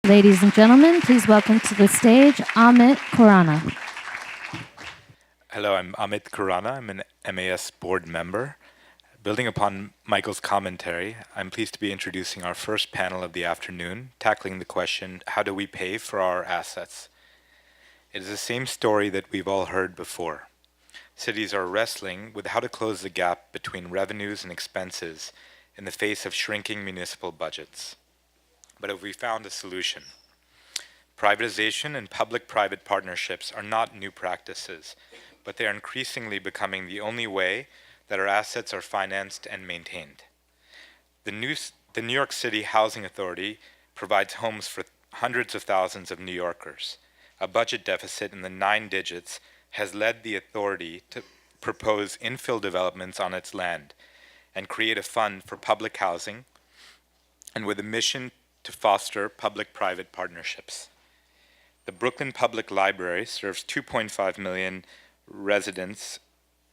Ladies and gentlemen, please welcome to the stage Amit Khurana. Hello, I'm Amit Khurana. I'm an MAS board member. Building upon Michael's commentary, I'm pleased to be introducing our first panel of the afternoon, tackling the question, how do we pay for our assets? It is the same story that we've all heard before. Cities are wrestling with how to close the gap between revenues and expenses in the face of shrinking municipal budgets. But have we found a solution? Privatization and public-private partnerships are not new practices, but they are increasingly becoming the only way that our assets are financed and maintained. The New York City Housing Authority provides homes for hundreds of thousands of New Yorkers. A budget deficit in the 9 digits has led the authority to propose infill developments on its land and create a fund for public housing, and with a mission to foster public-private partnerships. The Brooklyn Public Library serves 2.5 million residents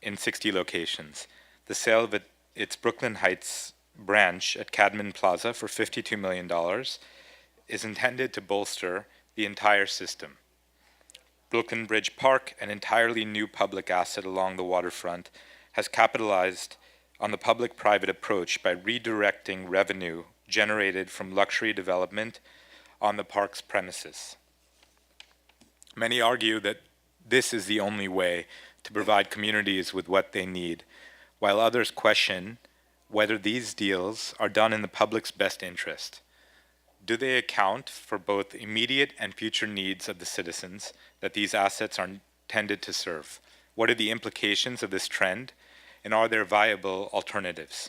in 60 locations. The sale of its Brooklyn Heights branch at Cadman Plaza for $52 million is intended to bolster the entire system. Brooklyn Bridge Park, an entirely new public asset along the waterfront, has capitalized on the public-private approach by redirecting revenue generated from luxury development on the park's premises. Many argue that this is the only way to provide communities with what they need, while others question whether these deals are done in the public's best interest. Do they account for both immediate and future needs of the citizens that these assets are intended to serve? What are the implications of this trend, and are there viable alternatives?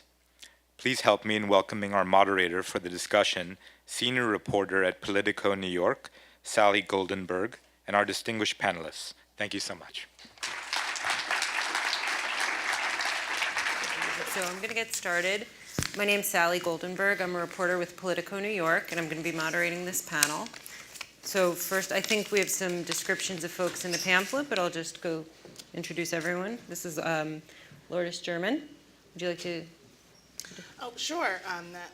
Please help me in welcoming our moderator for the discussion, senior reporter at Politico New York, Sally Goldenberg, and our distinguished panelists. Thank you so much. So I'm going to get started. My name's Sally Goldenberg. I'm a reporter with Politico New York, and I'm going to be moderating this panel. So first, I think we have some descriptions of folks in the pamphlet, but I'll just go introduce everyone. This is Lourdes, Germán. Would you like to? Oh, sure.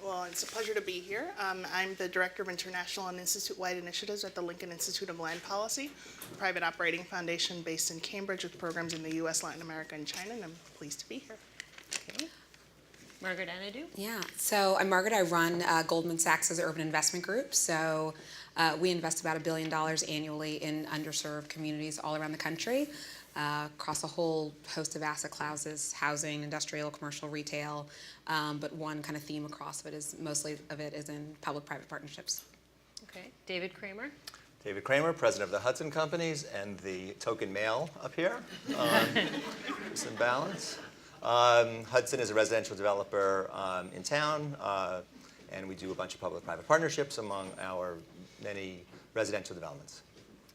Well, it's a pleasure to be here. I'm the Director of International and Institute-wide Initiatives at the Lincoln Institute of Land Policy, a private operating foundation based in Cambridge with programs in the U.S., Latin America, and China, and I'm pleased to be here. Okay. Margaret, Anadu? Yeah, so I'm Margaret. I run Goldman Sachs' Urban Investment Group. So we invest about $1 billion annually in underserved communities all around the country. Across a whole host of asset classes, housing, industrial, commercial, retail, but one kind of theme across of it is mostly of it is in public-private partnerships. Okay. David Kramer? David Kramer, president of the Hudson companies and the token male up here. Some balance. Hudson is a residential developer in town, and we do a bunch of public-private partnerships among our many residential developments.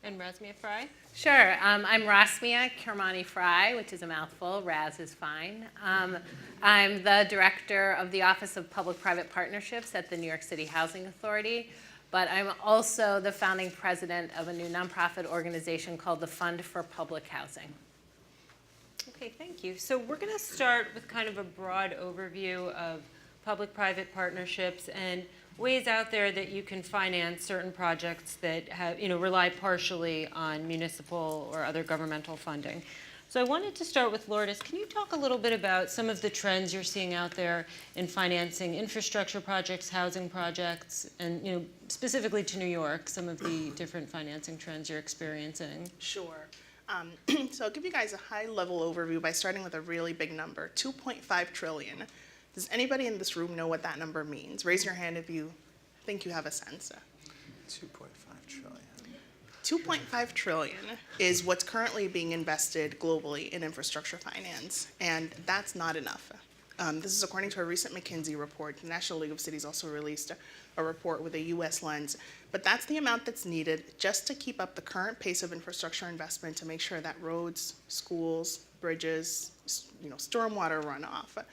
And Rasmia Frye? Sure. I'm Rasmia, Kirmani-Frye, which is a mouthful. Raz is fine. I'm the director of the Office of Public-Private Partnerships at the New York City Housing Authority, but I'm also the founding president of a new nonprofit organization called the Fund for Public Housing. Okay, thank you. So we're going to start with kind of a broad overview of public-private partnerships and ways out there that you can finance certain projects that have, rely partially on municipal or other governmental funding. So I wanted to start with Lourdes. Can you talk a little bit about some of the trends you're seeing out there in financing infrastructure projects, housing projects, and specifically to New York, some of the different financing trends you're experiencing? Sure. So I'll give you guys a high-level overview by starting with a really big number, $2.5 trillion. Does anybody in this room know what that number means? Raise your hand if you think you have a sense. 2.5 trillion. 2.5 trillion is what's currently being invested globally in infrastructure finance, and that's not enough. This is according to a recent McKinsey report. The National League of Cities also released a report with a U.S. lens. But that's the amount that's needed just to keep up the current pace of infrastructure investment to make sure that roads, schools, bridges, stormwater runoff,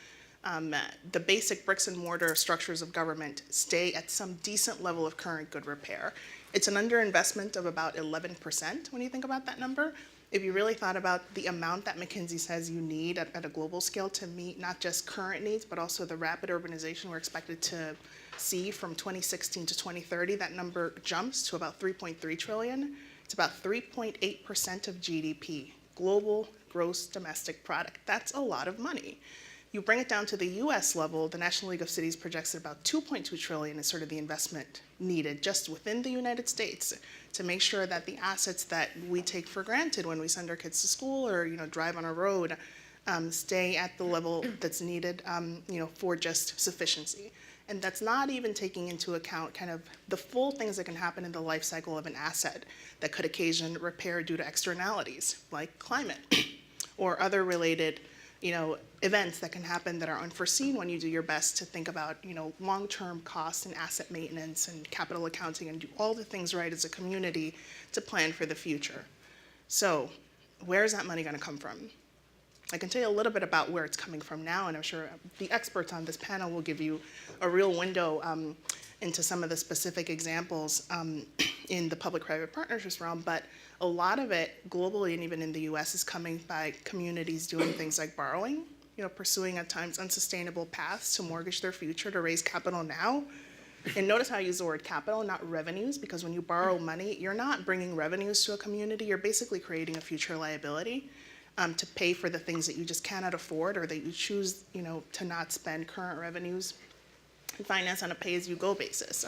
the basic bricks and mortar structures of government stay at some decent level of current good repair. It's an underinvestment of about 11% when you think about that number. If you really thought about the amount that McKinsey says you need at a global scale to meet not just current needs, but also the rapid urbanization we're expected to see from 2016 to 2030, that number jumps to about 3.3 trillion. It's about 3.8% of GDP, global gross domestic product. That's a lot of money. You bring it down to the US level, the National League of Cities projects that about 2.2 trillion is sort of the investment needed just within the United States to make sure that the assets that we take for granted when we send our kids to school or drive on a road stay at the level that's needed for just sufficiency. And that's not even taking into account kind of the full things that can happen in the life cycle of an asset that could occasion repair due to externalities like climate or other related events that can happen that are unforeseen when you do your best to think about, long-term costs and asset maintenance and capital accounting and do all the things right as a community to plan for the future. So where is that money going to come from? I can tell you a little bit about where it's coming from now, and I'm sure the experts on this panel will give you a real window into some of the specific examples in the public-private partnerships realm, but a lot of it globally and even in the US is coming by communities doing things like borrowing, pursuing at times unsustainable paths to mortgage their future to raise capital now. And notice how I use the word capital, not revenues, because when you borrow money, you're not bringing revenues to a community, you're basically creating a future liability to pay for the things that you just cannot afford or that you choose, to not spend current revenues and finance on a pay-as-you-go basis.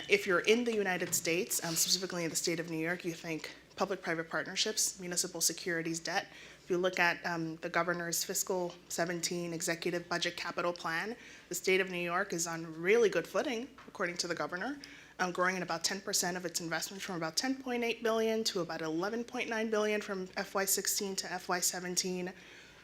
If you're in the United States, specifically in the state of New York, you think public-private partnerships, municipal securities debt. If you look at the governor's fiscal 17 executive budget capital plan, the state of New York is on really good footing, according to the governor, growing at about 10% of its investment from about 10.8 billion to about 11.9 billion from FY16 to FY17.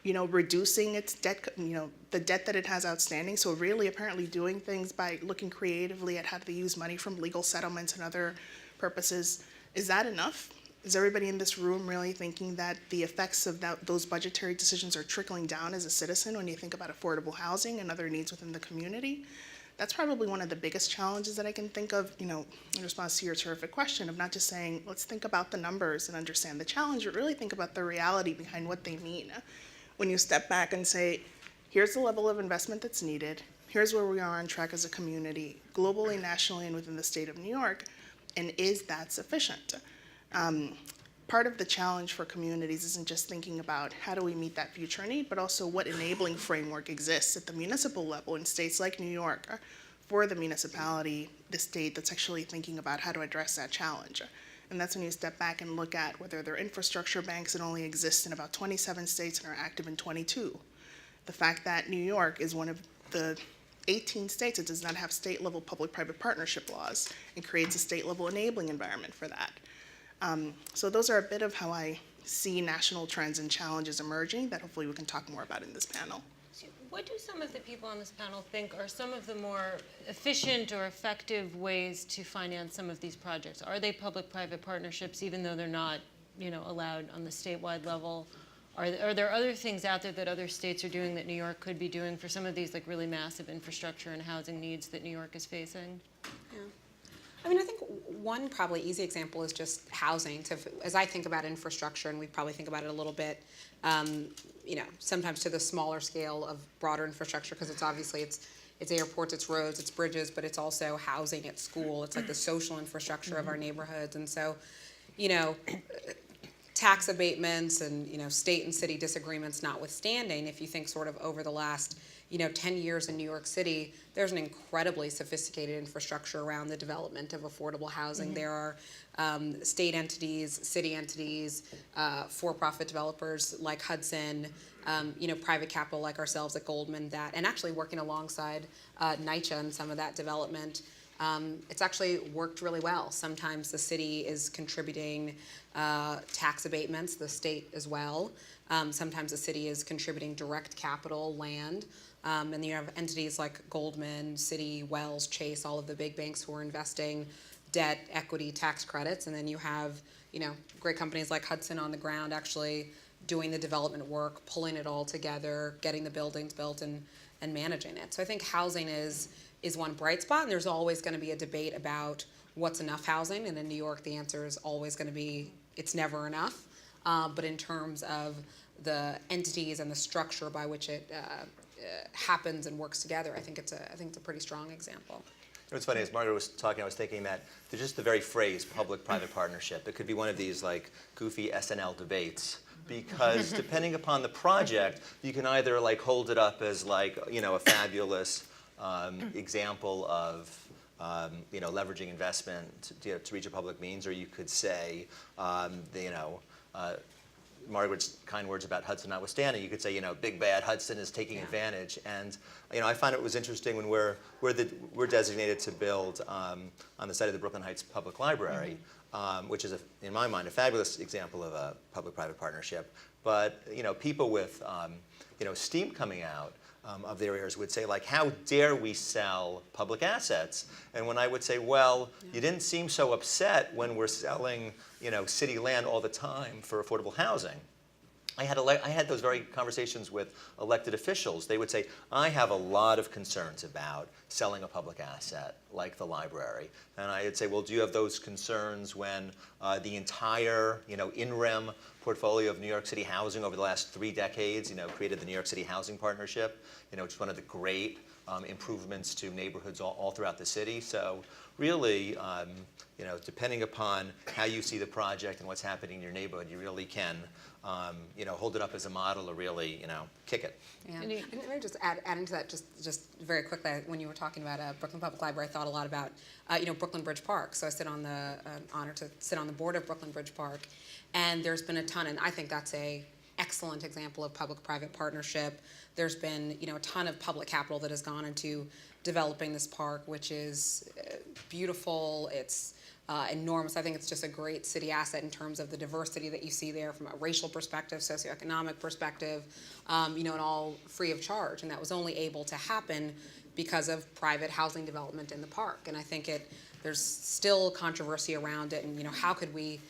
Reducing its debt, the debt that it has outstanding. So really apparently doing things by looking creatively at how to use money from legal settlements and other purposes. Is that enough? Is everybody in this room really thinking that the effects of those budgetary decisions are trickling down as a citizen when you think about affordable housing and other needs within the community? That's probably one of the biggest challenges that I can think of, in response to your terrific question of not just saying, let's think about the numbers and understand the challenge, but really think about the reality behind what they mean. When you step back and say, here's the level of investment that's needed, here's where we are on track as a community, globally, nationally, and within the state of New York, and is that sufficient? Part of the challenge for communities isn't just thinking about how do we meet that future need, but also what enabling framework exists at the municipal level in states like New York for the municipality, the state that's actually thinking about how to address that challenge. And that's when you step back and look at whether there are infrastructure banks that only exist in about 27 states and are active in 22. The fact that New York is one of the 18 states that does not have state-level public-private partnership laws and creates a state-level enabling environment for that. So those are a bit of how I see national trends and challenges emerging that hopefully we can talk more about in this panel. What do some of the people on this panel think are some of the more efficient or effective ways to finance some of these projects? Are they public-private partnerships, even though they're not, allowed on the statewide level? Are there other things out there that other states are doing that New York could be doing for some of these really massive infrastructure and housing needs that New York is facing? Yeah. I think one probably easy example is just housing. So as I think about infrastructure, and we probably think about it a little bit, sometimes to the smaller scale of broader infrastructure, because it's obviously it's airports, it's roads, it's bridges, but it's also housing at school. It's like the social infrastructure of our neighborhoods. And so, tax abatements and, state and city disagreements notwithstanding, if you think sort of over the last 10 years in New York City, there's an incredibly sophisticated infrastructure around the development of affordable housing. There are state entities, city entities, for-profit developers like Hudson, private capital like ourselves at Goldman, and actually working alongside NYCHA and some of that development. It's actually worked really well. Sometimes the city is contributing tax abatements, the state as well. Sometimes the city is contributing direct capital, land. And you have entities like Goldman, Citi, Wells, Chase, all of the big banks who are investing debt, equity, tax credits. And then you have, great companies like Hudson on the ground actually doing the development work, pulling it all together, getting the buildings built and managing it. So I think housing is one bright spot, and there's always going to be a debate about what's enough housing. And in New York, the answer is always going to be it's never enough. But in terms of the entities and the structure by which it happens and works together, I think it's a pretty strong example. What's funny, as Margaret was talking, I was thinking that just the very phrase public-private partnership, it could be one of these like goofy SNL debates, because depending upon the project, you can either like hold it up as like, you know, a fabulous example of leveraging investment to reach a public means, or you could say, Margaret's kind words about Hudson notwithstanding, you could say, big bad Hudson is taking advantage. And I find it was interesting when we're designated to build on the site of the Brooklyn Heights Public Library, which is, in my mind, a fabulous example of a public-private partnership. But people with steam coming out of their ears would say, like, how dare we sell public assets? And when I would say, well, you didn't seem so upset when we're selling city land all the time for affordable housing. I had those very conversations with elected officials. They would say, I have a lot of concerns about selling a public asset like the library. And I would say, well, do you have those concerns when the entire in-rem portfolio of New York City housing over the last 3 decades created the New York City Housing Partnership, which is one of the great improvements to neighborhoods all throughout the city. So really, depending upon how you see the project and what's happening in your neighborhood, you really can hold it up as a model or really, kick it. Yeah. And maybe just adding to that, just very quickly, when you were talking about Brooklyn Public Library, I thought a lot about, Brooklyn Bridge Park. So I sit on the honor to sit on the board of Brooklyn Bridge Park, and there's been a ton, and I think that's a excellent example of public-private partnership. There's been, a ton of public capital that has gone into developing this park, which is beautiful. It's enormous. I think it's just a great city asset in terms of the diversity that you see there from a racial perspective, socioeconomic perspective, and all free of charge. And that was only able to happen because of private housing development in the park. And I think there's still controversy around it. And how could we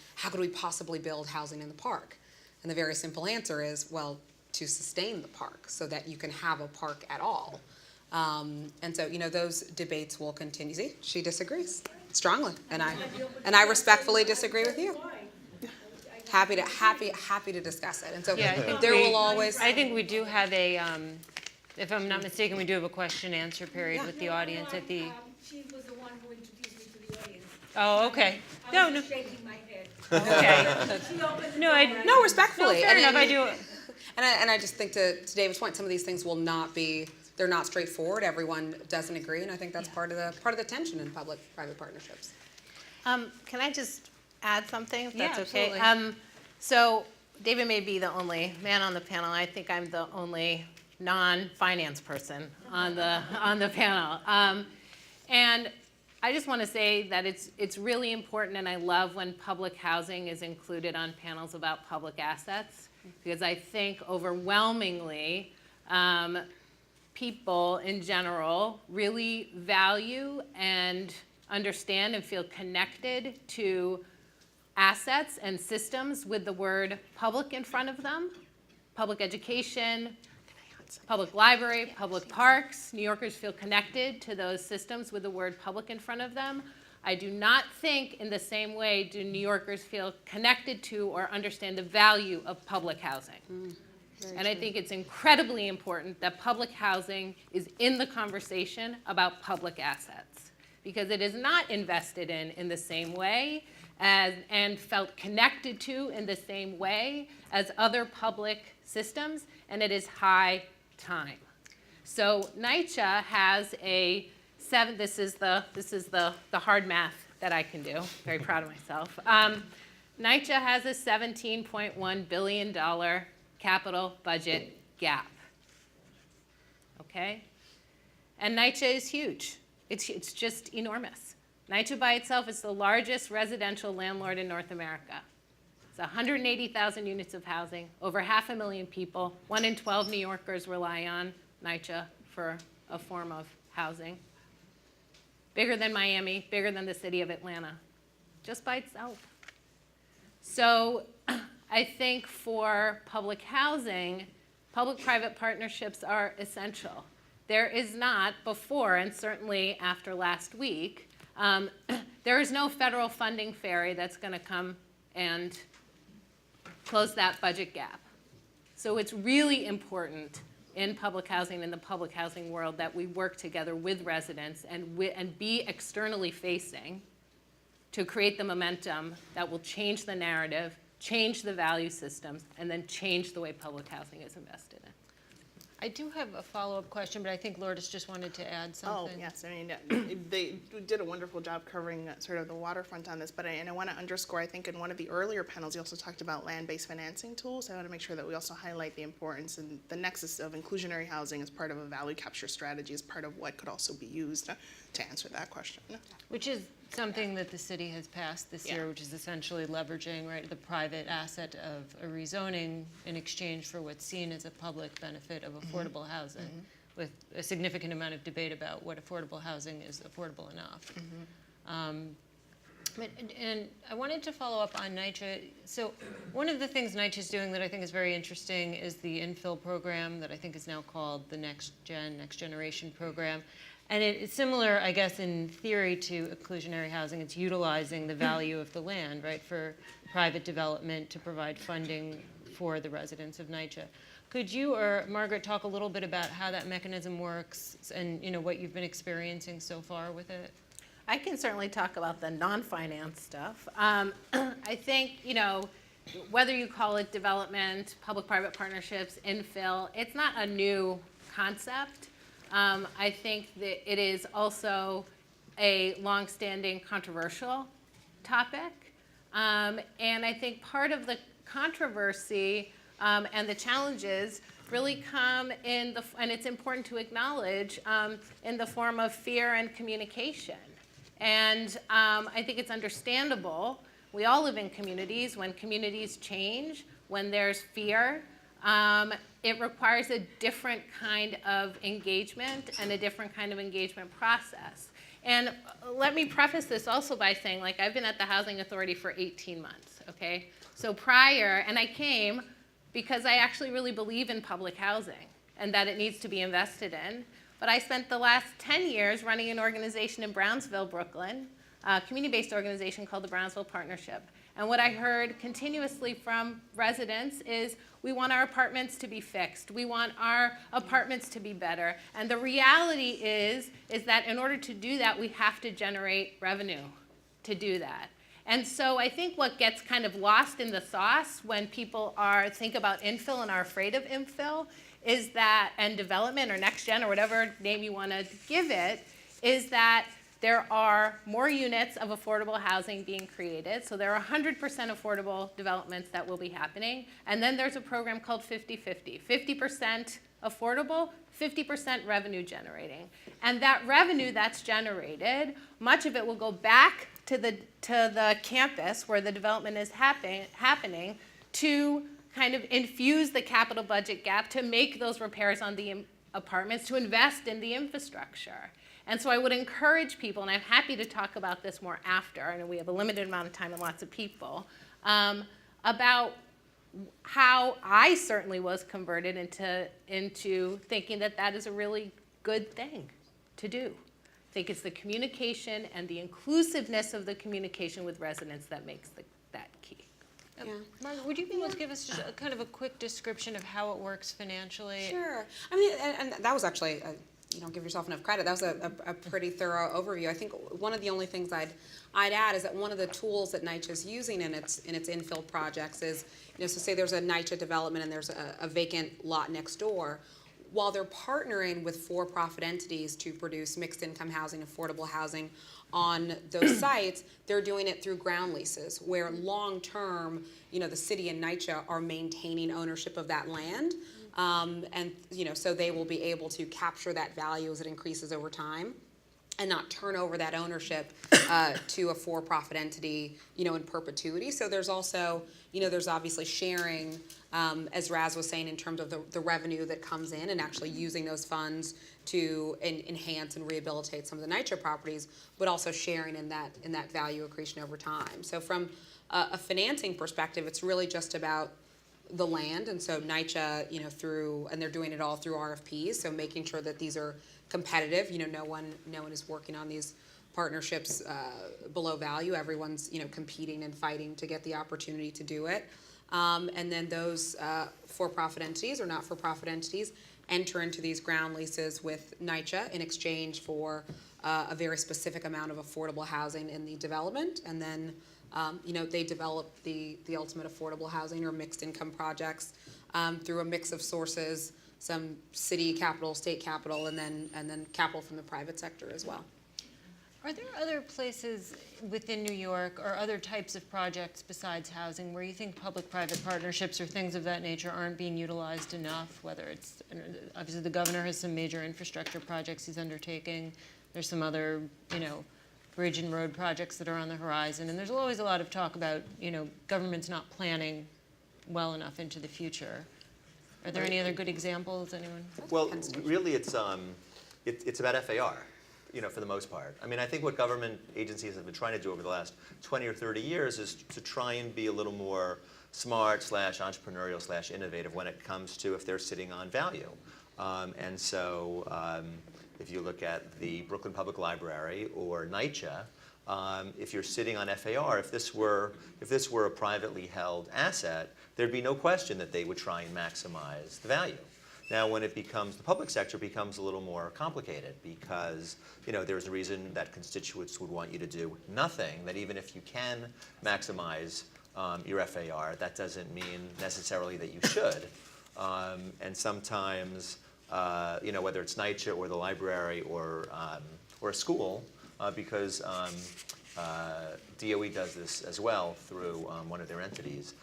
possibly build housing in the park? And the very simple answer is, well, to sustain the park so that you can have a park at all. And so, those debates will continue. See, she disagrees strongly, and I respectfully disagree with you. Happy to discuss it. And so will always. I think we do have a, if I'm not mistaken, we do have a question-answer period with the audience at the. She was the one who introduced me to the audience. Oh, okay. I was shaking my head. Okay. She opened the No, No, respectfully. fair enough. I do. And I just think to David's point, some of these things will not be. They're not straightforward. Everyone doesn't agree, and I think that's part of the tension in public-private partnerships. Can I just add something, if that's Yeah, okay? absolutely. So David may be the only man on the panel. I think I'm the only non-finance person on the panel. And I just want to say that it's really important, and I love when public housing is included on panels about public assets, because I think overwhelmingly people in general really value and understand and feel connected to assets and systems with the word public in front of them. Public education, public library, public parks. New Yorkers feel connected to those systems with the word public in front of them. I do not think in the same way do New Yorkers feel connected to or understand the value of public housing. And I think it's incredibly important that public housing is in the conversation about public assets, because it is not invested in the same way and felt connected to in the same way as other public systems, and it is high time. So NYCHA has a this is the hard math that I can do. Very proud of myself. NYCHA has a $17.1 billion capital budget gap. Okay? And NYCHA is huge. It's just enormous. NYCHA by itself is the largest residential landlord in North America. It's 180,000 units of housing, over 500,000 people. 1 in 12 New Yorkers rely on NYCHA for a form of housing. Bigger than Miami, bigger than the city of Atlanta, just by itself. So I think for public housing, public-private partnerships are essential. There is not before, and certainly after last week, there is no federal funding fairy that's going to come and close that budget gap. So it's really important in public housing, in the public housing world, that we work together with residents and be externally facing to create the momentum that will change the narrative, change the value systems, and then change the way public housing is invested in. I do have a follow-up question, but I think Lourdes just wanted to add Oh, something. yes, I mean, they did a wonderful job covering sort of the waterfront on this, but I want to underscore, I think in one of the earlier panels, you also talked about land-based financing tools. I want to make sure that we also highlight the importance and the nexus of inclusionary housing as part of a value capture strategy, as part of what could also be used to answer that question. Which is something that the city has passed this year, which is essentially leveraging, right, the private asset of a rezoning in exchange for what's seen as a public benefit of affordable housing, with a significant amount of debate about what affordable housing is affordable enough. And I wanted to follow up on NYCHA. So one of the things NYCHA is doing that I think is very interesting is the infill program that I think is now called the Next Generation program. And it's similar, I guess, in theory to inclusionary housing. It's utilizing the value of the land, right, for private development to provide funding for the residents of NYCHA. Could you or Margaret talk a little bit about how that mechanism works and, you know, what you've been experiencing so far with it? I can certainly talk about the non-finance stuff. I think, you know, whether you call it development, public-private partnerships, infill, it's not a new concept. I think that it is also a longstanding controversial topic. And I think part of the controversy and the challenges really come in the, and it's important to acknowledge, in the form of fear and communication. And I think it's understandable. We all live in communities. When communities change, when there's fear, it requires a different kind of engagement and a different kind of engagement process. And let me preface this also by saying, like, I've been at the Housing Authority for 18 months, okay? So prior, and I came because I actually really believe in public housing and that it needs to be invested in. But I spent the last 10 years running an organization in Brownsville, Brooklyn, a community-based organization called the Brownsville Partnership. And what I heard continuously from residents is, we want our apartments to be fixed. We want our apartments to be better. And the reality is that in order to do that, we have to generate revenue to do that. And so I think what gets kind of lost in the sauce when people think about infill and are afraid of infill is that, and development or next gen or whatever name you want to give it, is that there are more units of affordable housing being created. So there are 100% affordable developments that will be happening. And then there's a program called 50-50. 50% affordable, 50% revenue generating. And that revenue that's generated, much of it will go back to the campus where the development is happening to kind of infuse the capital budget gap, to make those repairs on the apartments, to invest in the infrastructure. And so I would encourage people, and I'm happy to talk about this more after, I know we have a limited amount of time and lots of people, about how I certainly was converted into thinking that that is a really good thing to do. I think it's the communication and the inclusiveness of the communication with residents that makes that key. Margaret, would you be able to give us just a kind of a quick description of how it works financially? Sure. I mean, and that was actually, you don't give yourself enough credit. That was a pretty thorough overview. I think one of the only things I'd add is that one of the tools that NYCHA is using in its infill projects is, you know, so say there's a NYCHA development and there's a vacant lot next door. While they're partnering with for-profit entities to produce mixed income housing, affordable housing on those sites, they're doing it through ground leases, where long-term, you know, the city and NYCHA are maintaining ownership of that land. And, you know, so they will be able to capture that value as it increases over time and not turn over that ownership to a for-profit entity, you know, in perpetuity. So there's also, you know, there's obviously sharing, as Raz was saying, in terms of the revenue that comes in and actually using those funds to enhance and rehabilitate some of the NYCHA properties, but also sharing in that value accretion over time. So from a financing perspective, it's really just about the land, and so NYCHA, you know, and they're doing it all through RFPs, so making sure that these are competitive. You know, no one is working on these partnerships below value. Everyone's, you know, competing and fighting to get the opportunity to do it. And then those for-profit entities or not-for-profit entities enter into these ground leases with NYCHA in exchange for a very specific amount of affordable housing in the development, and then they develop the ultimate affordable housing or mixed income projects through a mix of sources, some city capital, state capital, and then capital from the private sector as well. Are there other places within New York or other types of projects besides housing where you think public-private partnerships or things of that nature aren't being utilized enough? Whether it's, obviously the governor has some major infrastructure projects he's undertaking. There's some other, bridge and road projects that are on the horizon. And there's always a lot of talk about, government's not planning well enough into the future. Are there any other good examples, anyone? Well, really it's about FAR. For the most part. I mean, I think what government agencies have been trying to do over the last 20 or 30 years is to try and be a little more smart / entrepreneurial / innovative when it comes to if they're sitting on value. And so if you look at the Brooklyn Public Library or NYCHA, if you're sitting on FAR, if this were a privately held asset, there'd be no question that they would try and maximize the value. Now, when it becomes, the public sector becomes a little more complicated because, there's a reason that constituents would want you to do nothing, that even if you can maximize your FAR, that doesn't mean necessarily that you should. And sometimes, whether it's NYCHA or the library or a school, because DOE does this as well through one of their entities.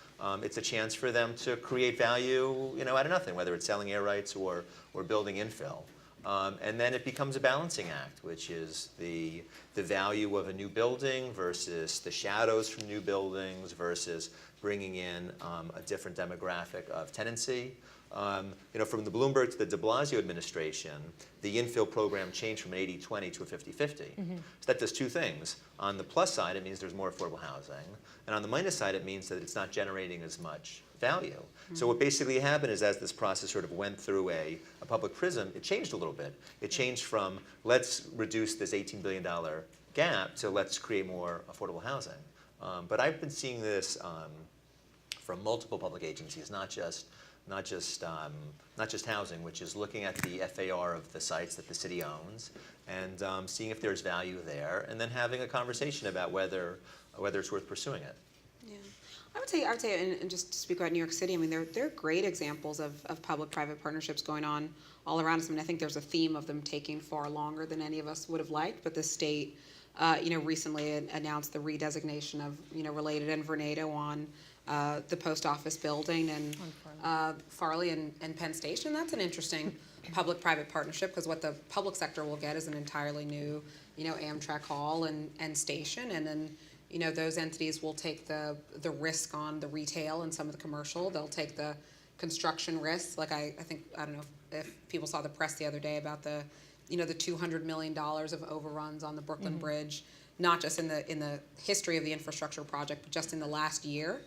It's a chance for them to create value, out of nothing, whether it's selling air rights or building infill. And then it becomes a balancing act, which is the value of a new building versus the shadows from new buildings versus bringing in a different demographic of tenancy. From the Bloomberg to the de Blasio administration, the infill program changed from an 80-20 to a 50-50. So that does two things. On the plus side, it means there's more affordable housing. And on the minus side, it means that it's not generating as much value. So what basically happened is as this process sort of went through a public prism, it changed a little bit. It changed from let's reduce this $18 billion gap to let's create more affordable housing. But I've been seeing this from multiple public agencies, not just housing, which is looking at the FAR of the sites that the city owns and seeing if there's value there, and then having a conversation about whether it's worth pursuing it. Yeah, I would say, and just to speak about New York City, I mean, there are great examples of public-private partnerships going on all around us. I mean, I think there's a theme of them taking far longer than any of us would have liked, but the state, recently announced the redesignation of, Related and Vornado on the post office building and Farley and Penn Station. That's an interesting public-private partnership because what the public sector will get is an entirely new, Amtrak hall and station, and then, those entities will take the risk on the retail and some of the commercial. They'll take the construction risks. Like I don't know if people saw the press the other day about the $200 million of overruns on the Brooklyn Bridge, not just in the history of the infrastructure project, but just in the last year.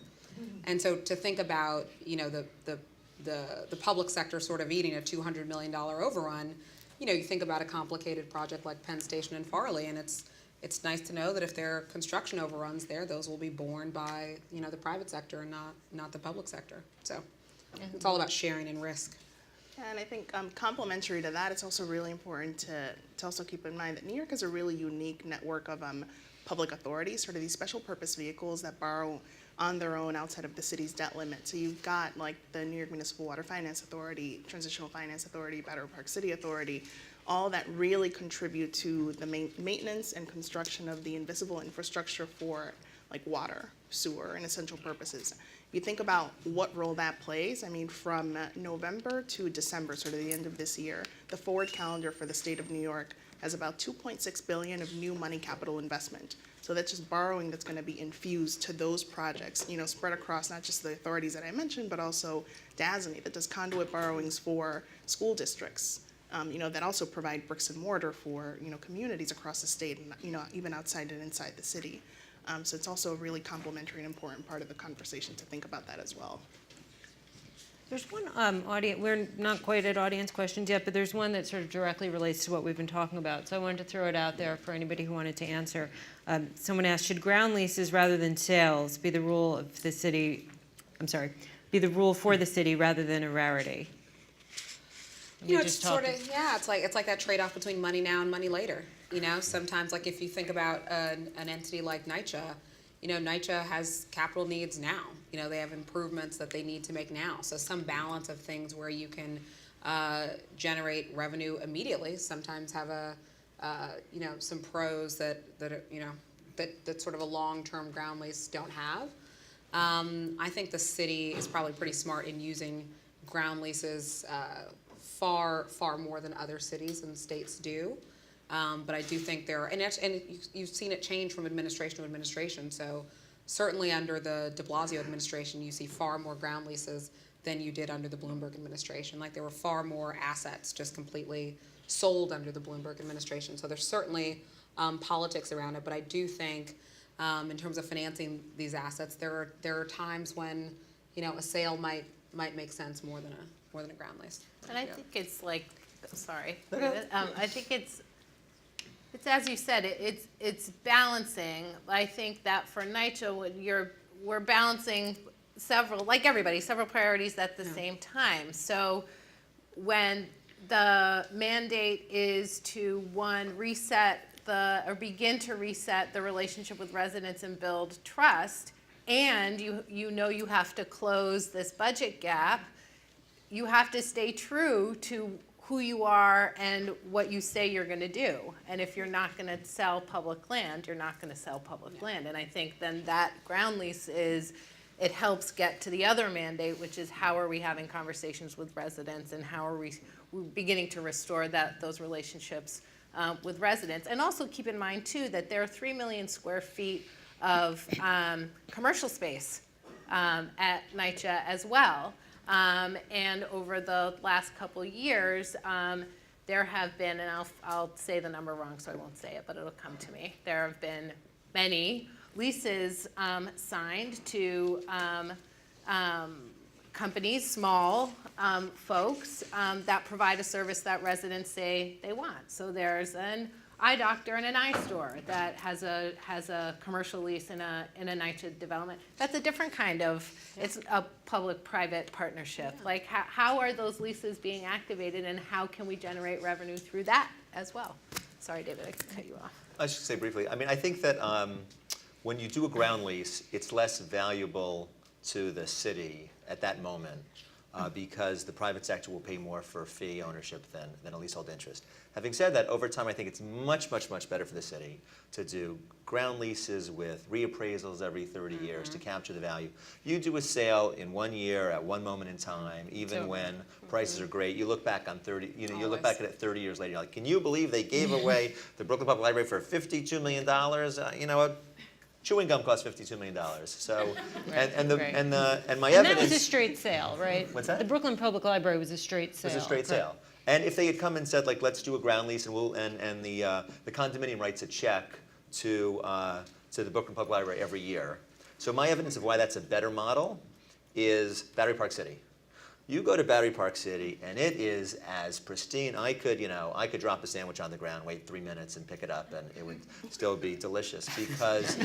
And so to think about, the public sector sort of eating a $200 million overrun, you think about a complicated project like Penn Station and Farley, and it's nice to know that if there are construction overruns there, those will be borne by, the private sector and not the public sector. So it's all about sharing and risk. And I think complementary to that, it's also really important to also keep in mind that New York has a really unique network of public authorities, sort of these special purpose vehicles that borrow on their own outside of the city's debt limit. So you've got like the New York Municipal Water Finance Authority, Transitional Finance Authority, Battery Park City Authority, all that really contribute to the maintenance and construction of the invisible infrastructure for like water, sewer, and essential purposes. If you think about what role that plays, I mean, from November to December, sort of the end of this year, the forward calendar for the state of New York has about $2.6 billion of new money capital investment. So that's just borrowing that's going to be infused to those projects, spread across not just the authorities that I mentioned, but also DASNY that does conduit borrowings for school districts, that also provide bricks and mortar for, communities across the state and, even outside and inside the city. So it's also a really complementary and important part of the conversation to think about that as well. There's one audience, we're not quite at audience questions yet, but there's one that sort of directly relates to what we've been talking about. So I wanted to throw it out there for anybody who wanted to answer. Someone asked, should ground leases rather than sales be the rule of the city, be the rule for the city rather than a rarity? We It's just sort talked- of, it's like that trade-off between money now and money later. Sometimes, like if you think about an entity like NYCHA, NYCHA has capital needs now. They have improvements that they need to make now. So some balance of things where you can generate revenue immediately. Sometimes have some pros that sort of a long-term ground lease don't have. I think the city is probably pretty smart in using ground leases far more than other cities and states do. But I do think you've seen it change from administration to administration. So certainly under the de Blasio administration, you see far more ground leases than you did under the Bloomberg administration. Like there were far more assets just completely sold under the Bloomberg administration. So there's certainly politics around it. But I do think in terms of financing these assets, there are times when a sale might make sense more than a ground lease. And I think it's like, sorry, I think it's as you said, it's balancing. I think that for NYCHA, we're balancing several priorities at the same time. So when the mandate is to begin to reset the relationship with residents and build trust, and you have to close this budget gap, you have to stay true to who you are and what you say you're going to do. And if you're not going to sell public land, you're not going to sell public land. And I think then that ground lease it helps get to the other mandate, which is how are we having conversations with residents and how are we beginning to restore those relationships with residents. And also keep in mind too that there are 3 million square feet of commercial space at NYCHA as well. And over the last couple years, there have been, and I'll say the number wrong so I won't say it, but it'll come to me. There have been many leases signed to companies, small folks that provide a service that residents say they want. So there's an eye doctor and an eye store that has a commercial lease in a NYCHA development. That's a different kind of, it's a public-private partnership. Yeah. Like how are those leases being activated and how can we generate revenue through that as well? Sorry, David, I cut you off. I should say briefly, I think that when you do a ground lease, it's less valuable to the city at that moment because the private sector will pay more for fee ownership than a leasehold interest. Having said that, over time, I think it's much better for the city to do ground leases with reappraisals every 30 years to capture the value. You do a sale in 1 year at one moment in time, even when prices are great. You look back on 30, you look back at it 30 years later. You're like, can you believe they gave away the Brooklyn Public Library for $52 million? Chewing gum costs $52 million. So, and my evidence. And that was a straight sale, right? What's that? The Brooklyn Public Library was a straight sale. It was a straight sale. And if they had come and said, like, let's do a ground lease, and the condominium writes a check to the Brooklyn Public Library every year. So my evidence of why that's a better model is Battery Park City. You go to Battery Park City, and it is as pristine. I could drop a sandwich on the ground, wait 3 minutes, and pick it up, and it would still be delicious. Because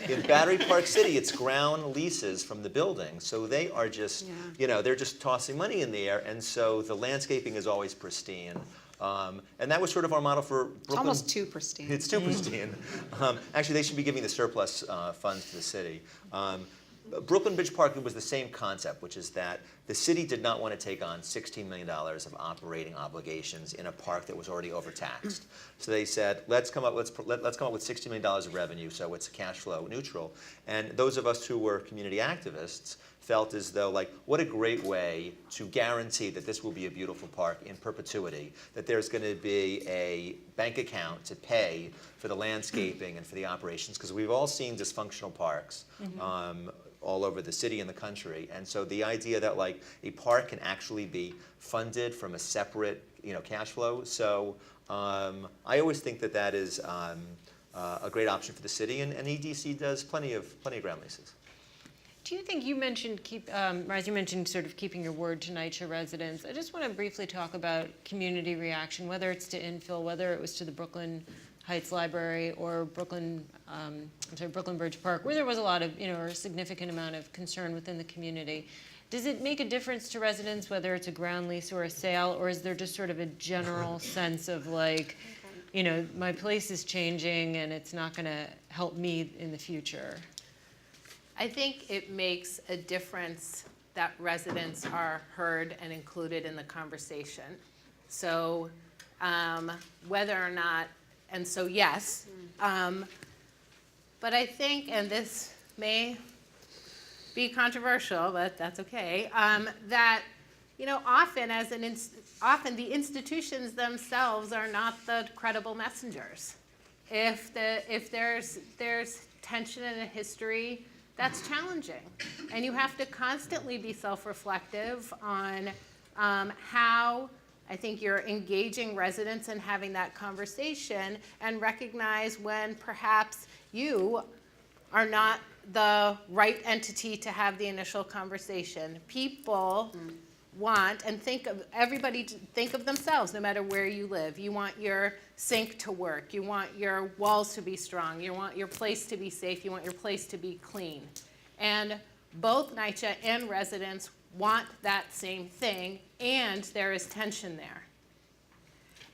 in Battery Park City, it's ground leases from the building, so they are just, they're just tossing money in the air, and so the landscaping is always pristine. And that was sort of our model for Brooklyn. It's almost too pristine. It's too pristine. Actually, they should be giving the surplus funds to the city. Brooklyn Bridge Park was the same concept, which is that the city did not want to take on $16 million of operating obligations in a park that was already overtaxed. So they said, let's come up with $60 million of revenue, so it's cash flow neutral. And those of us who were community activists felt as though, like, what a great way to guarantee that this will be a beautiful park in perpetuity, that there's going to be a bank account to pay for the landscaping and for the operations, because we've all seen dysfunctional parks all over the city and the country. And so the idea that, like, a park can actually be funded from a separate, cash flow. So I always think that is a great option for the city, and EDC does plenty of ground leases. Do you think you mentioned Raz, you mentioned sort of keeping your word to NYCHA residents. I just want to briefly talk about community reaction, whether it's to infill, whether it was to the Brooklyn Heights Library or Brooklyn Bridge Park, where there was a lot of, or a significant amount of concern within the community. Does it make a difference to residents whether it's a ground lease or a sale, or is there just sort of a general sense of like, you know, my place is changing and it's not going to help me in the future? I think it makes a difference that residents are heard and included in the conversation. So whether or not, and so yes, but I think, and this may be controversial, but that's okay, that, you know, often often the institutions themselves are not the credible messengers. If there's tension in a history, that's challenging. And you have to constantly be self-reflective on how I think you're engaging residents and having that conversation, and recognize when perhaps you are not the right entity to have the initial conversation. People want, and everybody think of themselves no matter where you live. You want your sink to work. You want your walls to be strong. You want your place to be safe. You want your place to be clean. And both NYCHA and residents want that same thing, and there is tension there.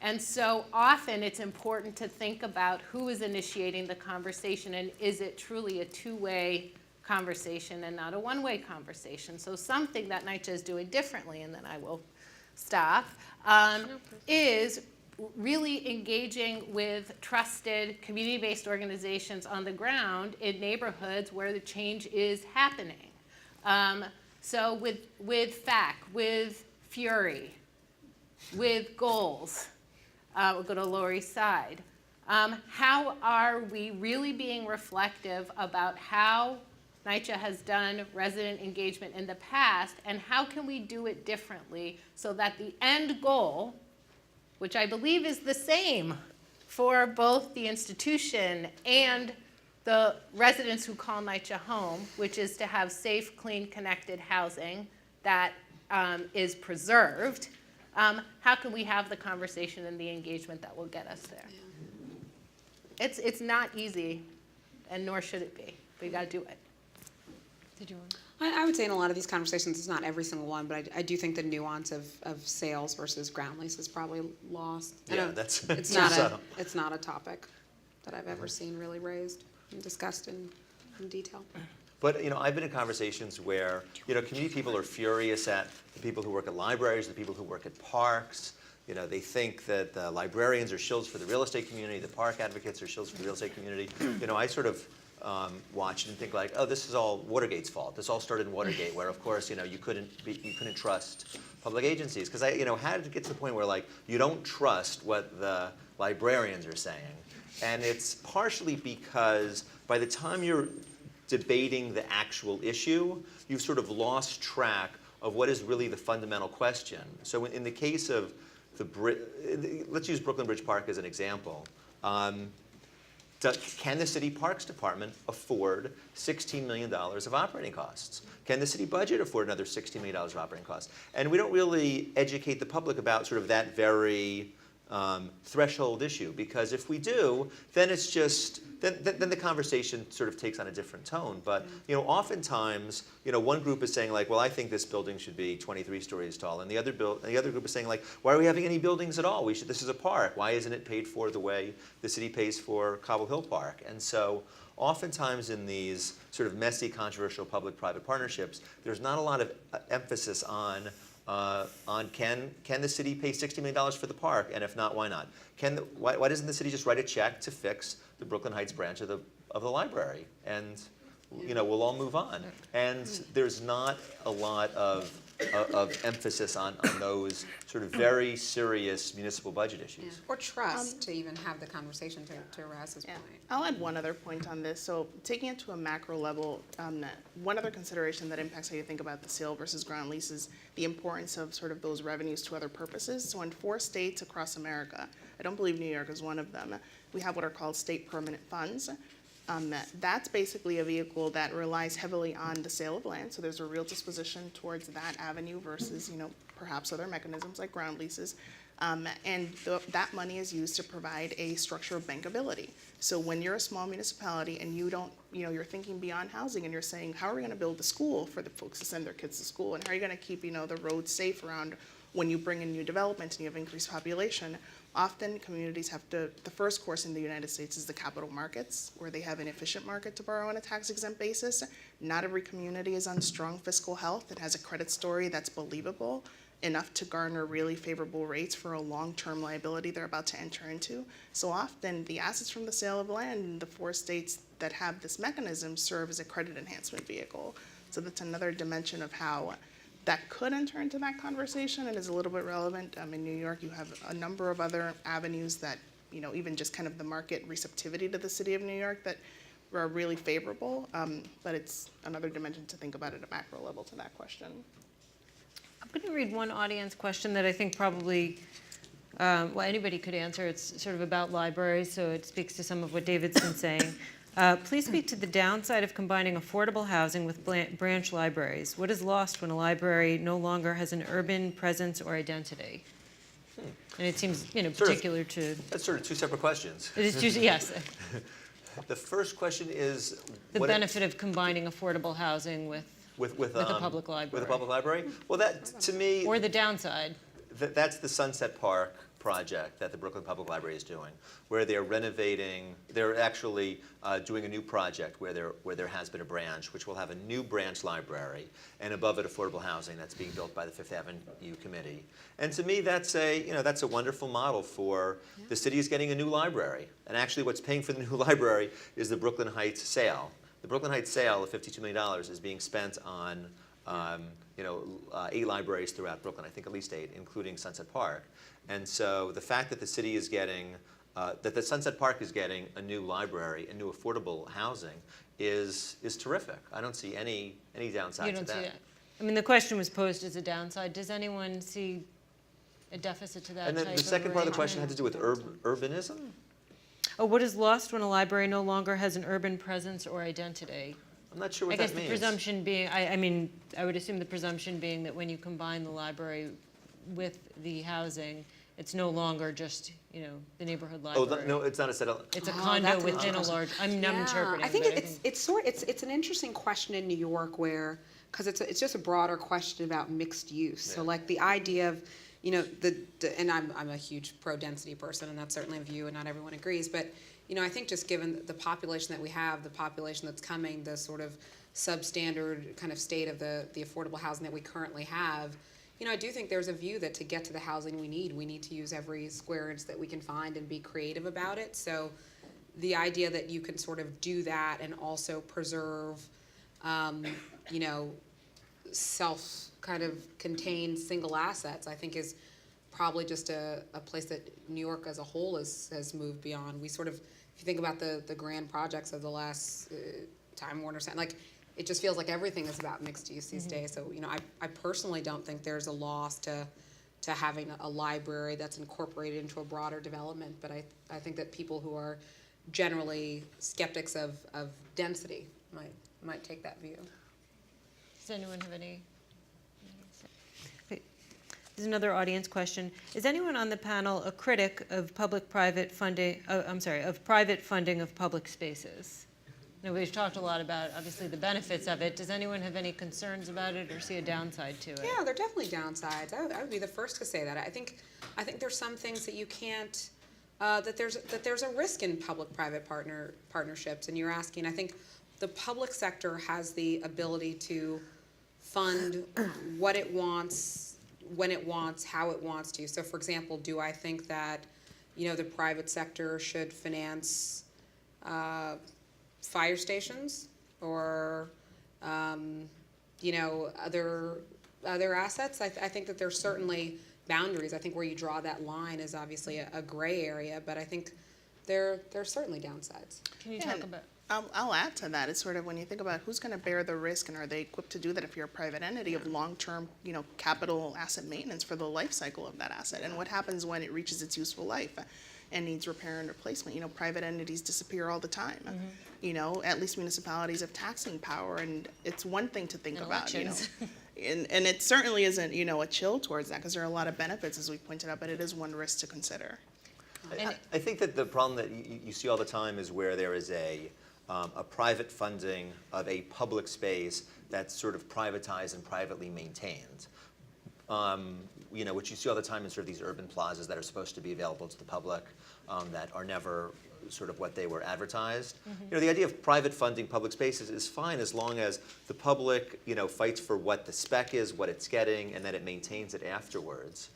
And so often it's important to think about who is initiating the conversation, and is it truly a two-way conversation and not a one-way conversation. So something that NYCHA is doing differently, and then I will stop, is really engaging with trusted community-based organizations on the ground in neighborhoods where the change is happening. So with FAC, with Fury, with goals, we'll go to Lower East Side. How are we really being reflective about how NYCHA has done resident engagement in the past, and how can we do it differently so that the end goal, which I believe is the same for both the institution and the residents who call NYCHA home, which is to have safe, clean, connected housing that is preserved, how can we have the conversation and the engagement that will get us there? Yeah. It's not easy, and nor should it be, but you got to do it. Did you want? I would say in a lot of these conversations, it's not every single one, but I do think the nuance of sales versus ground lease is probably lost. Yeah, that's it's not a topic that I've ever seen really raised and discussed in detail. But, you know, I've been in conversations where, you know, community people are furious at the people who work at libraries, the people who work at parks. You know, they think that the librarians are shills for the real estate community, the park advocates are shills for the real estate community. You know, I sort of watch and think like, oh, this is all Watergate's fault. This all started in Watergate, where of course, you know, you couldn't trust public agencies, because how did it get to the point where like you don't trust what the librarians are saying? And it's partially because by the time you're debating the actual issue, you've sort of lost track of what is really the fundamental question. So in the case of let's use Brooklyn Bridge Park as an example. Can the city parks department afford $16 million of operating costs? Can the city budget afford another $16 million of operating costs? And we don't really educate the public about sort of that very threshold issue, because if we do, then it's just then the conversation sort of takes on a different tone. But you know, oftentimes, you know, one group is saying like, well, I think this building should be 23 stories tall, and the other group is saying like, why are we having any buildings at all? This is a park. Why isn't it paid for the way the city pays for Cobble Hill Park? And so, oftentimes in these sort of messy, controversial public-private partnerships, there's not a lot of emphasis on can the city pay $60 million for the park, and if not, why not? Why doesn't the city just write a check to fix the Brooklyn Heights branch of the library, and you know, we'll all move on? And there's not a lot of emphasis on those sort of very serious municipal budget issues. Or trust to even have the conversation, to Raz's point. I'll add one other point on this. So taking it to a macro level, one other consideration that impacts how you think about the sale versus ground lease is the importance of sort of those revenues to other purposes. So in 4 states across America, I don't believe New York is one of them, we have what are called state permanent funds. That's basically a vehicle that relies heavily on the sale of land. So there's a real disposition towards that avenue versus, you know, perhaps other mechanisms like ground leases. That money is used to provide a structure of bankability. So when you're a small municipality and you don't, you're thinking beyond housing and you're saying, how are we going to build the school for the folks to send their kids to school? And how are you going to keep, the roads safe around when you bring in new development and you have increased population? Often communities have to, the first course in the United States is the capital markets, where they have an efficient market to borrow on a tax-exempt basis. Not every community is on strong fiscal health. It has a credit story that's believable enough to garner really favorable rates for a long-term liability they're about to enter into. So often the assets from the sale of land in the 4 states that have this mechanism serve as a credit enhancement vehicle. So that's another dimension of how that could enter into that conversation and is a little bit relevant. In New York, you have a number of other avenues that, even just kind of the market receptivity to the city of New York that are really favorable, but it's another dimension to think about at a macro level to that question. I'm going to read one audience question that I think probably, anybody could answer. It's sort of about libraries, so it speaks to some of what David's been saying. Please speak to the downside of combining affordable housing with branch libraries. What is lost when a library no longer has an urban presence or identity? And it seems, particular to... That's sort of 2 separate questions. It is usually, yes. The first question is... The benefit of combining affordable housing with a public library. With a public library? Well, that, to me... Or the downside. That's the Sunset Park project that the Brooklyn Public Library is doing, where they're renovating, they're actually doing a new project where there has been a branch, which will have a new branch library, and above it, affordable housing that's being built by the Fifth Avenue Committee. And to me, that's a wonderful model for the city is getting a new library. And actually, what's paying for the new library is the Brooklyn Heights sale. The Brooklyn Heights sale of $52 million is being spent on 8 libraries throughout Brooklyn, I think at least 8, including Sunset Park. And so the fact that the city is getting, that the Sunset Park is getting a new library and new affordable housing is terrific. I don't see any downside to that. See it. I mean, the question was posed as a downside. Does anyone see a deficit to that And then type the second part of the question arrangement? had to do with urbanism? Oh, what is lost when a library no longer has an urban presence or identity? I'm not sure what I guess that the means. presumption being, I would assume the presumption being that when you combine the library with the housing, it's no longer just, the neighborhood library. Oh, no, it's not a set of... It's a Oh, condo that's within a interesting. large, I'm interpreting. I think but it's an interesting question in New York where, because it's just a broader question about mixed use. So like the idea of, and I'm a huge pro-density person, and that's certainly a view, and not everyone agrees, but I think just given the population that we have, the population that's coming, the sort of substandard kind of state of the affordable housing that we currently have, I do think there's a view that to get to the housing we need to use every square inch that we can find and be creative about it. So the idea that you can sort of do that and also preserve, self kind of contained single assets, I think is probably just a place that New York as a whole has moved beyond. We sort of, if you think about the grand projects of the last Time Warner Center, like it just feels like everything is about mixed use these days. So I personally don't think there's a loss to having a library that's incorporated into a broader development. But I think that people who are generally skeptics of density might take that view. Does anyone have any? There's another audience question. Is anyone on the panel a critic of public-private funding? Of private funding of public spaces? We've talked a lot about, obviously, the benefits of it. Does anyone have any concerns about it or see a downside to it? Yeah, there are definitely downsides. I would be the first to say that. I think there's some things that you can't. That there's a risk in public-private partnerships, and you're asking. I think the public sector has the ability to fund what it wants, when it wants, how it wants to. So, for example, do I think that the private sector should finance fire stations or other assets? I think that there's certainly boundaries. I think where you draw that line is obviously a gray area, but I think there are certainly downsides. Can you talk about? I'll add to that. It's sort of when you think about who's going to bear the risk and are they equipped to do that if you're a private entity of long-term, capital asset maintenance for the life cycle of that asset, and what happens when it reaches its useful life. and needs repair and replacement. You know, private entities disappear all the time. You know, at least municipalities have taxing power, and it's one thing to think And about, you know. elections. And it certainly isn't, you know, a chill towards that, because there are a lot of benefits, as we pointed out, but it is one risk to consider. I think that the problem that you see all the time is where there is a private funding of a public space that's sort of privatized and privately maintained. You know, which you see all the time in sort of these urban plazas that are supposed to be available to the public, that are never sort of what they were advertised. You know, the idea of private funding public spaces is fine as long as the public, you know, fights for what the spec is, what it's getting, and then it maintains it afterwards.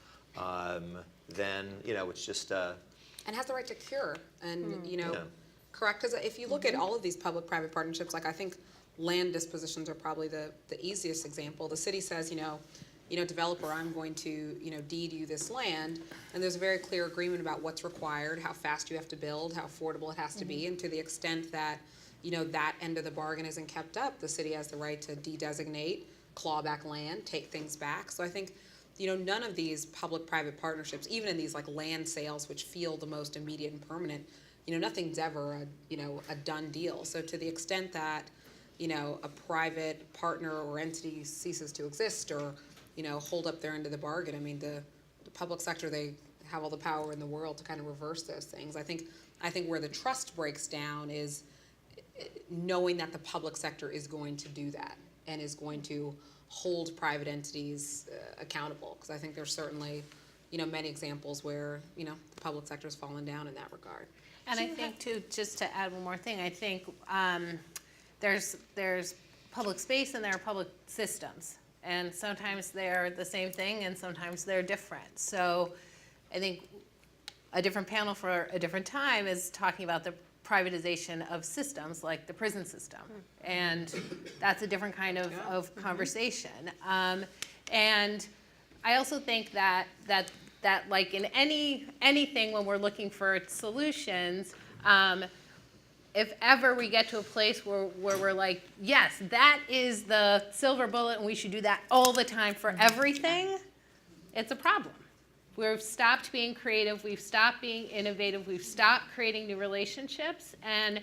Then, you know, it's just. And has the right to cure, and you know, Yeah. correct. Because if you look at all of these public-private partnerships, like I think land dispositions are probably the easiest example. The city says, you know, developer, I'm going to, you know, deed you this land, and there's a very clear agreement about what's required, how fast you have to build, how affordable it has to be, and to the extent that, you know, that end of the bargain isn't kept up, the city has the right to de-designate, claw back land, take things back. So I think, you know, none of these public-private partnerships, even in these like land sales, which feel the most immediate and permanent, you know, nothing's ever a done deal. So to the extent that, you know, a private partner or entity ceases to exist or, you know, hold up their end of the bargain, I mean, the public sector, they have all the power in the world to kind of reverse those things. I think where the trust breaks down is knowing that the public sector is going to do that and is going to hold private entities accountable. Because I think there's certainly, you know, many examples where, you know, the public sector has fallen down in that regard. And I think too, just to add one more thing, I think there's public space and there are public systems. And sometimes they're the same thing and sometimes they're different. So I think a different panel for a different time is talking about the privatization of systems like the prison system. And that's a different kind of conversation. And I also think that like in anything when we're looking for solutions, if ever we get to a place where we're like, yes, that is the silver bullet and we should do that all the time for everything, it's a problem. We've stopped being creative, we've stopped being innovative, we've stopped creating new relationships, and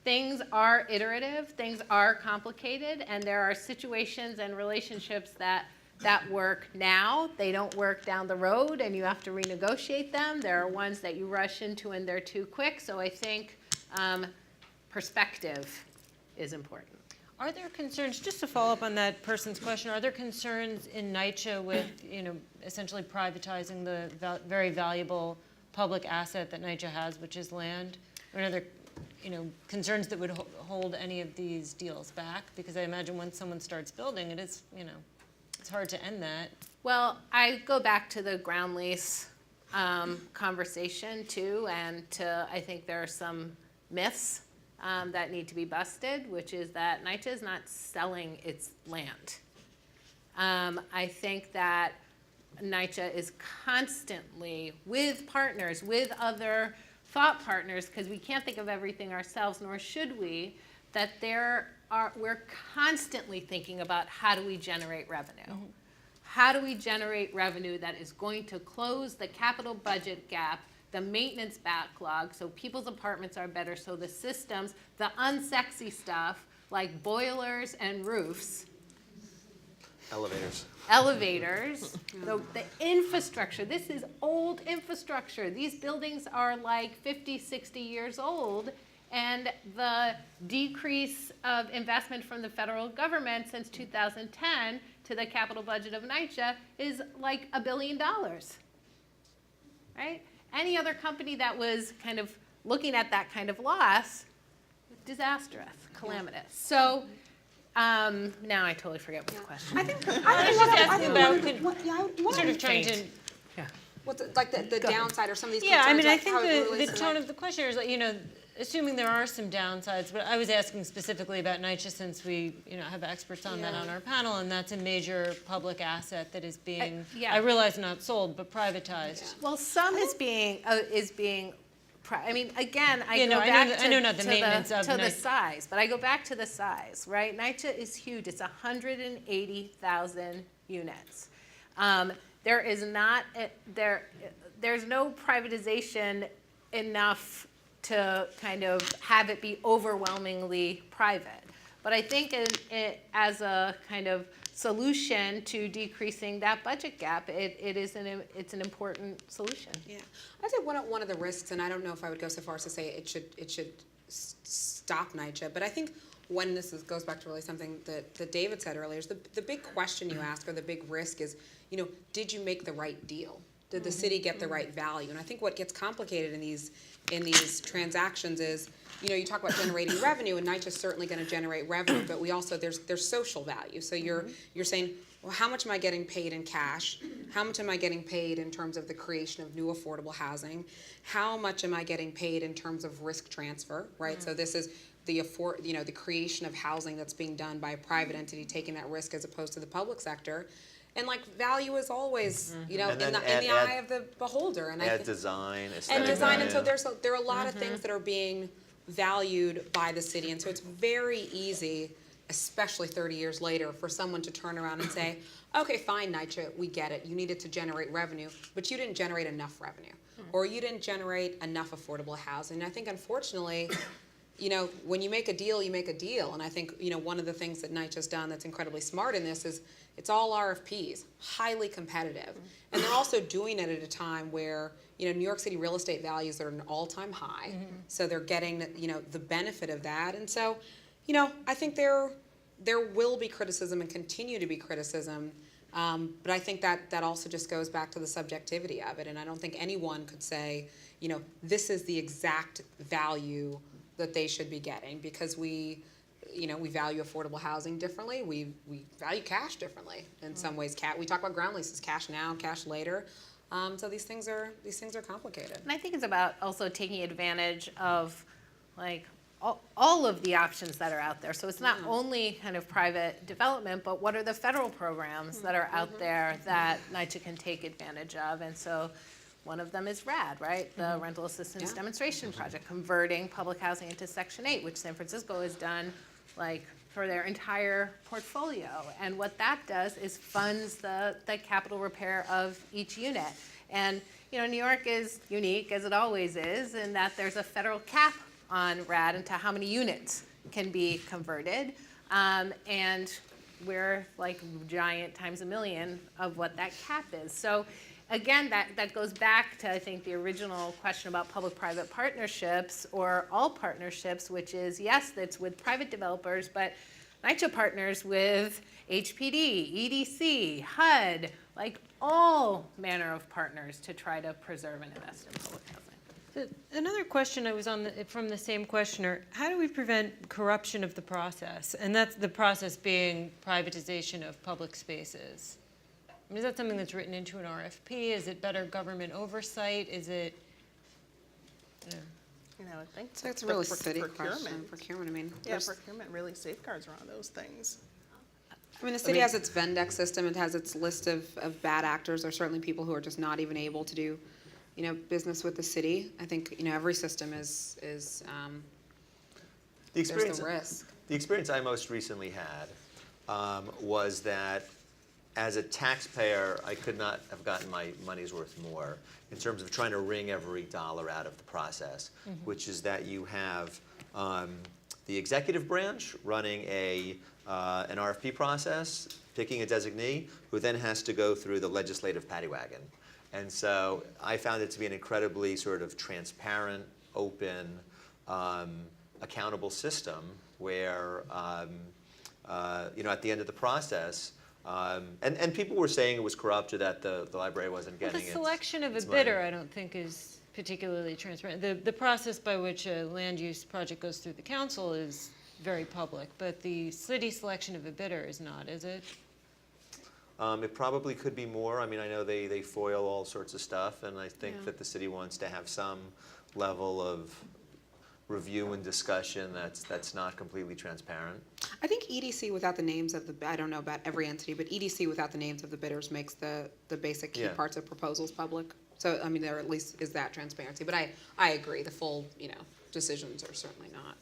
things are iterative, things are complicated, and there are situations and relationships that work now, they don't work down the road, and you have to renegotiate them. There are ones that you rush into and they're too quick, so I think perspective is important. Are there concerns, just to follow up on that person's question, are there concerns in NYCHA with, you know, essentially privatizing the very valuable public asset that NYCHA has, which is land? Or are there, you know, concerns that would hold any of these deals back? Because I imagine once someone starts building, it is, you know, it's hard to end that. Well, I go back to the ground lease conversation too, and I think there are some myths that need to be busted, which is that NYCHA is not selling its land. I think that NYCHA is constantly with partners, with other thought partners, because we can't think of everything ourselves, nor should we, that we're constantly thinking about how do we generate revenue. Mm-hmm. How do we generate revenue that is going to close the capital budget gap, the maintenance backlog, so people's apartments are better, so the systems, the unsexy stuff like boilers and roofs, elevators, the infrastructure. This is old infrastructure. These buildings are like 50, 60 years old, and the decrease of investment from the federal government since 2010 to the capital budget of NYCHA is like $1 billion, right? Any other company that was kind of looking at that kind of loss, disastrous, calamitous. So now I totally forget what the question was. I was just asking about sort of trying to. Yeah. What's like the downside or some of these Yeah, concerns? I mean, I like think how it relates the to tone of the question is like, you know, assuming there are some downsides, but I was asking specifically about NYCHA since we, you know, have experts on that on our panel, and that's a major public asset that is being, I realize not sold, but privatized. Yeah. Well, some is being I mean, again, I Yeah, go no, back I know not the maintenance of the NYCHA. size, but I go back to the size, right? NYCHA is huge. It's 180,000 units. There is not there's no privatization enough to kind of have it be overwhelmingly private. But I think as a kind of solution to decreasing that budget gap, it's an important solution. Yeah, I'd say one of the risks, and I don't know if I would go so far as to say it should stop NYCHA, but I think when goes back to really something that David said earlier, is the big question you ask, or the big risk is, did you make the right deal? Did the city get the right value? And I think what gets complicated in these transactions is, you talk about generating revenue, and NYCHA is certainly going to generate revenue, but we also, there's social value. So you're saying, well, how much am I getting paid in cash? How much am I getting paid in terms of the creation of new affordable housing? How much am I getting paid in terms of risk transfer, right? So this is the creation of housing that's being done by a private entity taking that risk as opposed to the public sector. And value is always, in the eye of the beholder. And design, and design, and so value. there are a lot of things that are being valued by the city, and so it's very easy, especially 30 years later, for someone to turn around and say, okay, fine, NYCHA, we get it. You needed to generate revenue, but you didn't generate enough revenue, or you didn't generate enough affordable housing. And I think, unfortunately, when you make a deal, you make a deal. And I think, one of the things that NYCHA's done that's incredibly smart in this is it's all RFPs, highly competitive. And they're also doing it at a time where, New York City real estate values are at an all-time high. So they're getting, the benefit of that. And so, I think there will be criticism and continue to be criticism. But I think that also just goes back to the subjectivity of it. And I don't think anyone could say, this is the exact value that they should be getting, because we value affordable housing differently. We value cash differently in some ways. We talk about ground leases, cash now, cash later. So these things are complicated. And I think it's about also taking advantage of all of the options that are out there. So it's not only kind of private development, but what are the federal programs that are out there that NYCHA can take advantage of? And so one of them is RAD, right? The Rental Assistance Demonstration Project, converting public housing into Section 8, which San Francisco has done for their entire portfolio. And what that does is funds the capital repair of each unit. And New York is unique, as it always is, in that there's a federal cap on RAD into how many units can be converted. And we're giant times a million of what that cap is. So again, that goes back to, I think, the original question about public-private partnerships or all partnerships, which is, yes, that's with private developers, but NYCHA partners with HPD, EDC, HUD, all manner of partners to try to preserve and invest in public housing. Another question I was from the same questioner, how do we prevent corruption of the process? And that's the process being privatization of public spaces. Is that something that's written into an RFP? Is it better government oversight? Is it? I think So it's a really city procurement. question. Procurement, I mean. Procurement really safeguards around those things. I mean, the city has its Vendex system. It has its list of bad actors. There's certainly people who are just not even able to do, business with the city. I think, every system is The experience, there's the risk. The experience I most recently had was that as a taxpayer, I could not have gotten my money's worth more in terms of trying to wring every dollar out of the process, which is that you have the executive branch running an RFP process, picking a designee, who then has to go through the legislative paddy wagon. And so I found it to be an incredibly sort of transparent, open, accountable system where, at the end of the process, and people were saying it was corrupt or that the library wasn't getting The selection of a its bidder, money. I don't think, is particularly transparent. The process by which a land use project goes through the council is very public, but the city selection of a bidder is not, is it? It probably could be more. I mean, I know they foil all sorts of stuff, and I think that the city wants to have some level of review and discussion that's not completely transparent. I think EDC without the names of I don't know about every entity, but EDC without the names of the bidders makes the basic key parts of proposals public. So, I mean, there at least is that transparency. But I agree, the full, decisions are certainly not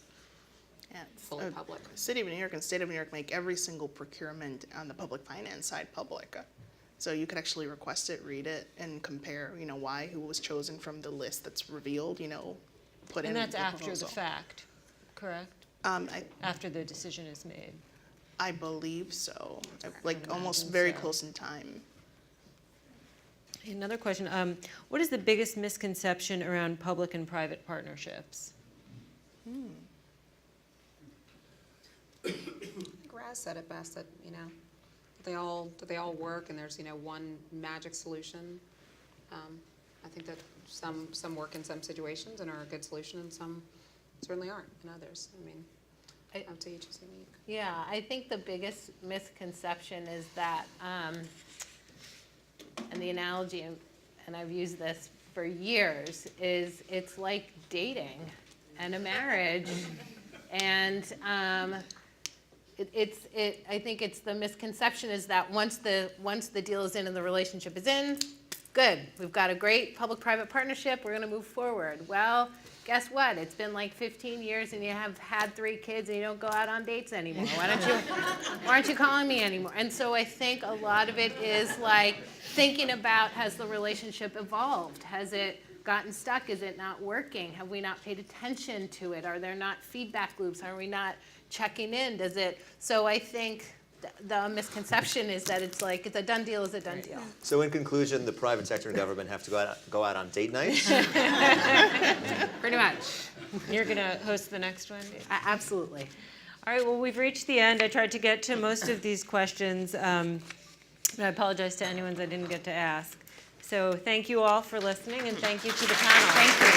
fully public. City of New York and State of New York make every single procurement on the public finance side public. So you could actually request it, read it, and compare, why, who was chosen from the list that's revealed, put in And that's the after the proposal. fact, correct? After the decision is made. I believe so. Like almost very close in time. Another question, what is the biggest misconception around public and private partnerships? I think Raz said it best, that, they all work and there's, one magic solution. I think that some work in some situations and are a good solution, and some certainly aren't in others. I mean, I would say each is unique. Yeah, I think the biggest misconception is that, and the analogy, and I've used this for years, is it's like dating and a marriage. And I think it's the misconception is that once the deal is in and the relationship is in, good, we've got a great public-private partnership, we're gonna move forward. Well, guess what? It's been like 15 years and you have had 3 kids and you don't go out on dates anymore. Why aren't you calling me anymore? And so I think a lot of it is like thinking about, has the relationship evolved? Has it gotten stuck? Is it not working? Have we not paid attention to it? Are there not feedback loops? Are we not checking in? So I think the misconception is that it's like, it's a done deal is a done deal. So in conclusion, the private sector and government have to go out on date nights? Pretty much. You're gonna host the next one? Absolutely. All right, well, we've reached the end. I tried to get to most of these questions. And I apologize to anyone I didn't get to ask. So thank you all for listening, and thank you to the panel. Thank you.